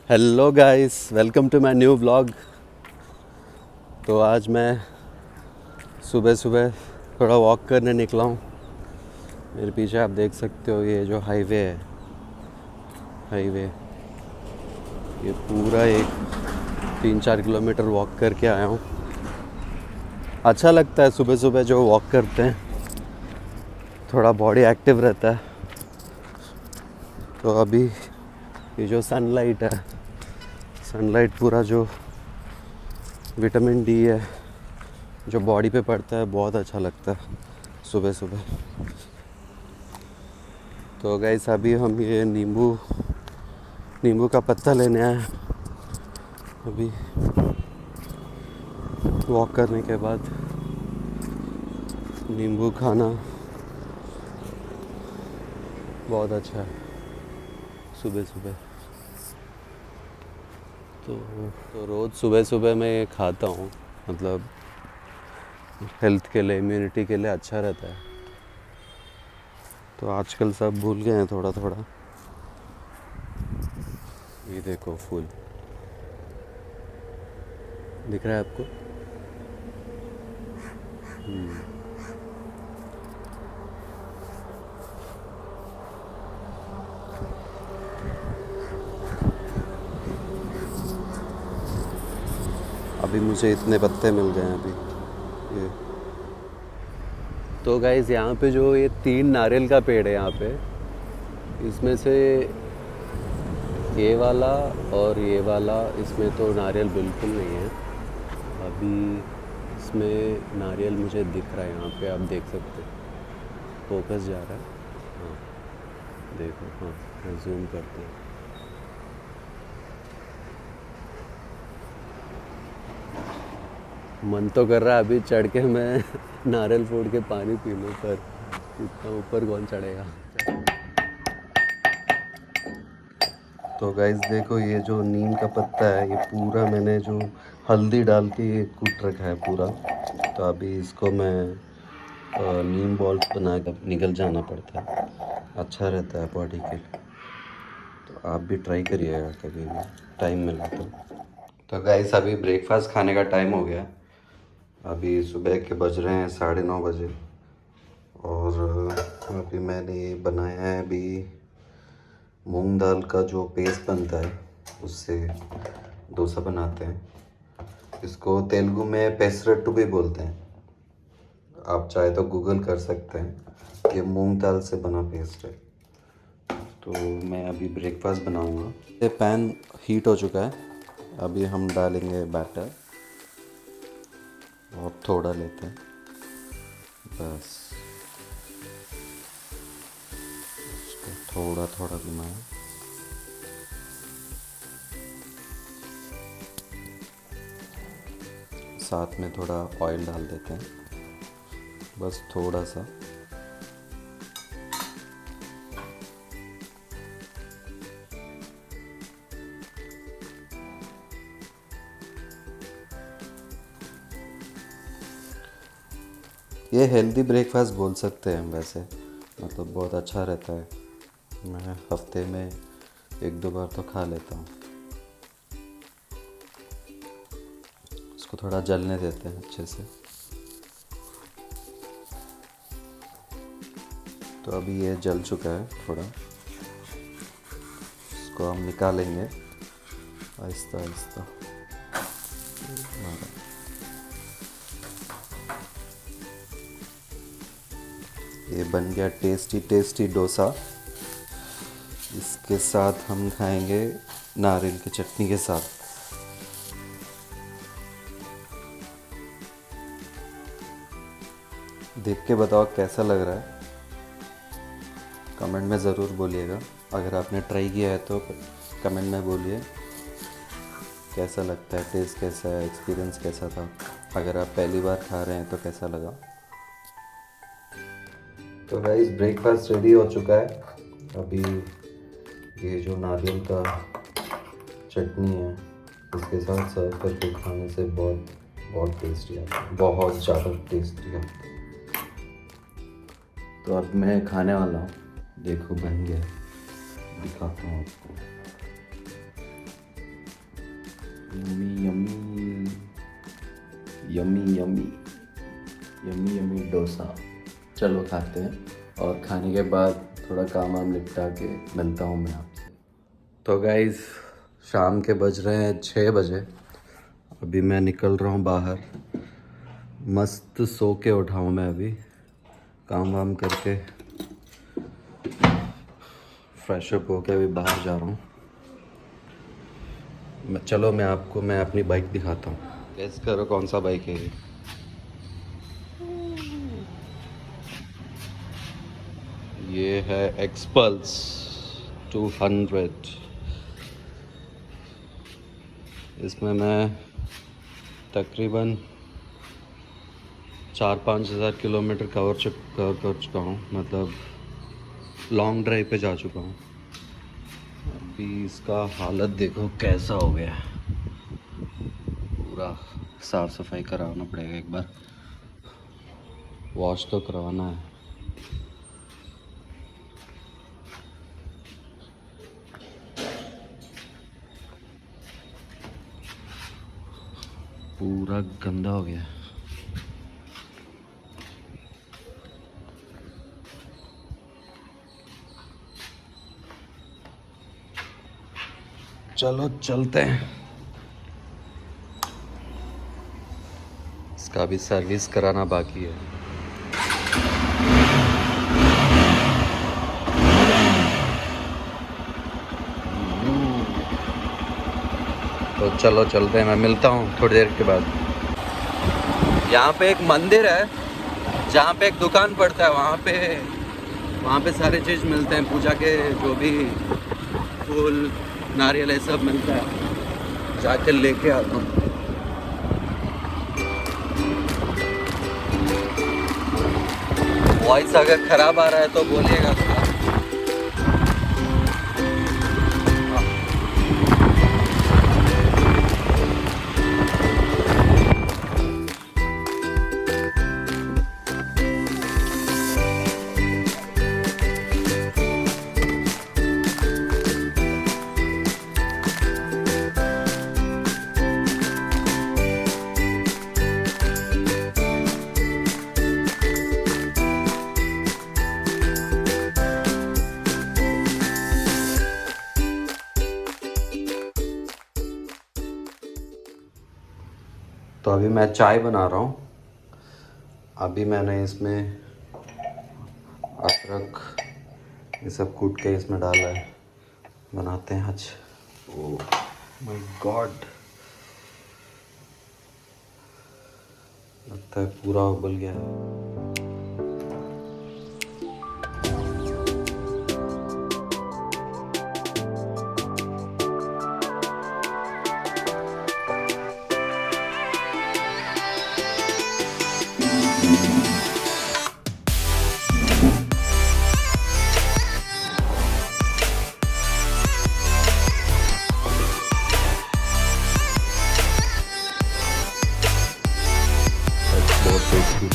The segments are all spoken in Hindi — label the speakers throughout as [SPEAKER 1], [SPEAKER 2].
[SPEAKER 1] Hello guys, welcome to my new vlog. तो आज मैं सुबह सुबह थोड़ा वॉक करने निकला हूँ। मेरे पीछे आप देख सकते हो ये जो हाईवे है, हाईवे ये पूरा एक 3-4 किलोमीटर वॉक करके आया हूँ। अच्छा लगता है सुबह सुबह जो वॉक करते हैं, थोड़ा बॉडी एक्टिव रहता है। तो अभी ये जो सनलाइट है, सनलाइट पूरा जो विटामिन डी है जो बॉडी पे पड़ता है, बहुत अच्छा लगता है सुबह सुबह। तो गाइस अभी हम ये नींबू का पत्ता लेने आए अभी वॉक करने के बाद। नींबू खाना बहुत अच्छा है सुबह सुबह। तो रोज़ सुबह सुबह मैं ये खाता हूँ, मतलब हेल्थ के लिए, इम्यूनिटी के लिए अच्छा रहता है। तो आजकल सब भूल गए हैं थोड़ा थोड़ा। ये देखो फूल दिख रहा है आपको? अभी मुझे इतने पत्ते मिल गए हैं अभी ये। तो गाइस यहाँ पे जो ये 3 नारियल का पेड़ है यहाँ पे, इसमें से ये वाला और ये वाला, इसमें तो नारियल बिल्कुल नहीं है अभी। इसमें नारियल मुझे दिख रहा है, यहाँ पे आप देख सकते हैं, फोकस जा रहा है। हाँ देखो, हाँ मैं जूम करते हैं। मन तो कर रहा है अभी चढ़ के मैं नारियल फोड़ के पानी पी लूँ, पर इतना ऊपर कौन चढ़ेगा। तो गाइस देखो, ये जो नीम का पत्ता है, ये पूरा मैंने जो हल्दी डाल के ये कूट रखा है पूरा। तो अभी इसको मैं नीम बॉल्स बना कर निकल जाना पड़ता है, अच्छा रहता है बॉडी के लिए। तो आप भी ट्राई करिएगा कभी भी टाइम मिला तो गाइस अभी ब्रेकफास्ट खाने का टाइम हो गया। अभी सुबह के बज रहे हैं 9:30 बजे। और अभी मैंने ये बनाया है अभी मूंग दाल का जो पेस्ट बनता है, उससे डोसा बनाते हैं। इसको तेलुगु में पेसरट्टू भी बोलते हैं। आप चाहे तो गूगल कर सकते हैं। ये मूंग दाल से बना पेस्ट है। तो मैं अभी ब्रेकफास्ट बनाऊंगा। ये पैन हीट हो चुका है, अभी हम डालेंगे बैटर और थोड़ा लेते हैं बस। इसको थोड़ा थोड़ा घुमाएं। साथ में थोड़ा ऑयल डाल देते हैं, बस थोड़ा सा। ये हेल्दी ब्रेकफास्ट बोल सकते हैं हम वैसे, मतलब बहुत अच्छा रहता है। मैं हफ्ते में 1-2 बार तो खा लेता हूँ। इसको थोड़ा जलने देते हैं अच्छे से। तो अभी ये जल चुका है थोड़ा, इसको हम निकालेंगे आहिस्ता आहिस्ता। ये बन गया टेस्टी टेस्टी डोसा। इसके साथ हम खाएंगे नारियल की चटनी के साथ। देख के बताओ कैसा लग रहा है, कमेंट में ज़रूर बोलिएगा। अगर आपने ट्राई किया है तो कमेंट में बोलिए कैसा लगता है, टेस्ट कैसा है, एक्सपीरियंस कैसा था। अगर आप पहली बार खा रहे हैं तो कैसा लगा। तो गाइस ब्रेकफास्ट रेडी हो चुका है। अभी ये जो नारियल का चटनी है, इसके साथ सर्व करके खाने से बहुत बहुत टेस्टी आता है, बहुत ज़्यादा टेस्टी आता है। तो अब मैं खाने वाला हूँ, देखो बन गया, दिखाता हूँ आपको।
[SPEAKER 2] Yummy yummy yummy yummy yummy yummy dosa. चलो खाते हैं, और खाने के बाद थोड़ा काम वाम निपटा के मिलता हूँ मैं आपसे।
[SPEAKER 1] तो गाइस शाम के बज रहे हैं 6 बजे। अभी मैं निकल रहा हूँ बाहर। मस्त सो के उठा हूँ मैं अभी, काम वाम करके फ्रेश अप होके अभी बाहर जा रहा हूँ। चलो मैं अपनी बाइक दिखाता हूँ। गेस करो कौन सा बाइक है ये। ये है एक्सपल्स 200। इसमें मैं तकरीबन 4-5 हज़ार किलोमीटर कवर कर चुका हूँ, मतलब लॉन्ग ड्राइव पे जा चुका हूँ। अभी इसका हालत देखो कैसा हो गया है, पूरा साफ़ सफाई कराना पड़ेगा, एक बार वॉश तो करवाना है। पूरा गंदा हो गया है। चलो चलते हैं। इसका भी सर्विस कराना बाकी है। तो चलो चलते हैं, मैं मिलता हूँ थोड़ी देर के बाद। यहाँ पे एक मंदिर है जहाँ पे एक दुकान पड़ता है, वहाँ पे सारे चीज़ मिलते हैं, पूजा के जो भी फूल नारियल ये सब मिलता है। जाकर लेके आता हूँ। वॉइस अगर ख़राब आ रहा है तो बोलिएगा थोड़ा। तो अभी मैं चाय बना रहा हूँ। अभी मैंने इसमें अदरक ये सब कूट के इसमें डाला है, बनाते हैं आज। ओह माय गॉड, लगता है पूरा उबल गया है। बहुत टेस्टी।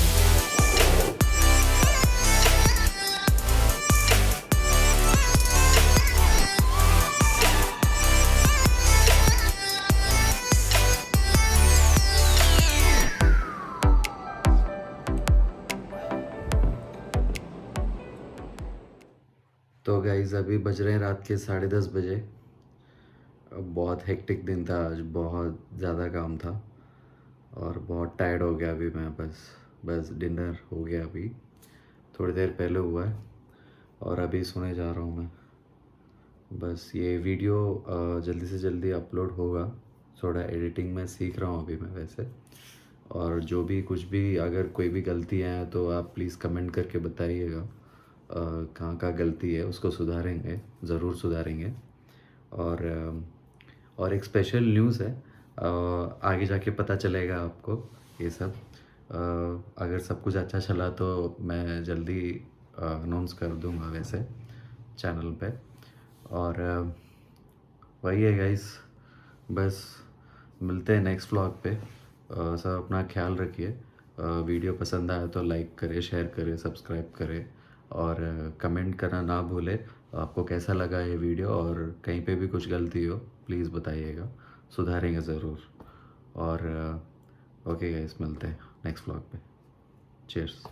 [SPEAKER 1] तो गाइज़ अभी बज रहे हैं रात के 10:30 बजे। अब बहुत हेक्टिक दिन था आज, बहुत ज़्यादा काम था और बहुत टायर्ड हो गया अभी मैं। बस डिनर हो गया अभी, थोड़ी देर पहले हुआ है, और अभी सोने जा रहा हूँ मैं। बस ये वीडियो जल्दी से जल्दी अपलोड होगा। थोड़ा एडिटिंग में सीख रहा हूँ अभी मैं वैसे। और जो भी कुछ भी अगर कोई भी गलती है तो आप प्लीज़ कमेंट करके बताइएगा कहाँ गलती है, उसको सुधारेंगे, ज़रूर सुधारेंगे। और एक स्पेशल न्यूज़ है, आगे जाके पता चलेगा आपको ये सब। अगर सब कुछ अच्छा चला तो मैं जल्दी अनाउंस कर दूंगा वैसे चैनल पे। और वही है गाइस, बस मिलते हैं नेक्स्ट व्लॉग पे। सब अपना ख्याल रखिए। वीडियो पसंद आया तो लाइक करें, शेयर करें, सब्सक्राइब करें, और कमेंट करना ना भूलें आपको कैसा लगा ये वीडियो, और कहीं पे भी कुछ गलती हो प्लीज़ बताइएगा। सुधारेंगे ज़रूर। और ओके गाइस, मिलते हैं नेक्स्ट व्लॉग पे। चीयर्स।